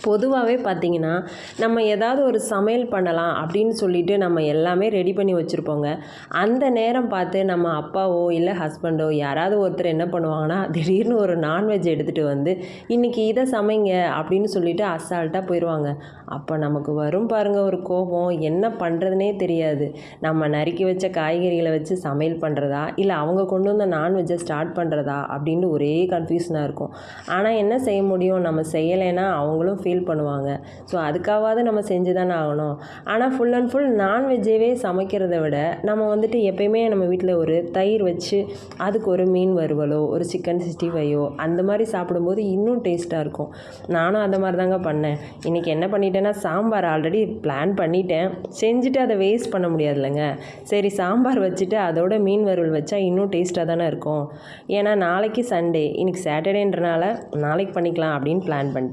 பொதுவாகவே பார்த்திங்கன்னா, நம்ம ஏதாவது ஒரு சமையல் பண்ணலாம் அப்படின்னு சொல்லிட்டு நம்ம எல்லாமே ரெடி பண்ணி வச்சுருப்போங்க. அந்த நேரம் பார்த்து நம்ம அப்பாவோ, இல்லை ஹஸ்பண்டோ யாராவது ஒருத்தர் என்ன பண்ணுவாங்கன்னா, திடீர்னு ஒரு நான்வெஜ் எடுத்துகிட்டு வந்து, "இன்றைக்கி இதை சமைங்க" அப்படின்னு சொல்லிட்டு அசால்ட்டாக போயிடுவாங்க. அப்போ நமக்கு வரும் பாருங்கள் ஒரு கோபம், என்ன பண்ணுறதுனே தெரியாது. நம்ம நறுக்கி வச்ச காய்கறிகளை வச்சு சமையல் பண்ணுறதா, இல்லை அவங்க கொண்டு வந்த நான்வெஜ்ஜை ஸ்டார்ட் பண்ணுறதா அப்படின்ட்டு ஒரே கன்ஃபியூஷனாக இருக்கும். ஆனால் என்ன செய்ய முடியும், நம்ம செய்யலைன்னா அவங்களும் ஃபீல் பண்ணுவாங்க. ஸோ அதுக்காவது நம்ம செஞ்சு தானே ஆகணும். ஆனால் ஃபுல் அண்ட் ஃபுல் நான்வெஜ்ஜவே சமைக்கிறத விட நம்ம வந்துட்டு எப்பயுமே நம்ம வீட்டில் ஒரு தயிர் வச்சு அதுக்கு ஒரு மீன் வறுவலோ, ஒரு சிக்கன் 65ஓ அந்த மாதிரி சாப்பிடும்போது இன்னும் டேஸ்ட்டாக இருக்கும். நானும் அந்த மாதிரி தாங்க பண்ணேன். இன்றைக்கி என்ன பண்ணிட்டேன்னா, சாம்பார் ஆல்ரெடி பிளான் பண்ணிட்டேன், செஞ்சுட்டு அதை வேஸ்ட் பண்ண முடியாதுல்லங்க. சரி சாம்பார் வச்சுட்டு அதோட மீன் வறுவல் வச்சா இன்னும் டேஸ்ட்டாக தானே இருக்கும். ஏன்னா நாளைக்கு சண்டே, இன்றைக்கி சாட்டர்டேன்றனால நாளைக்கு பண்ணிக்கலாம் அப்படின்னு பிளான் பண்ணிட்டேன்.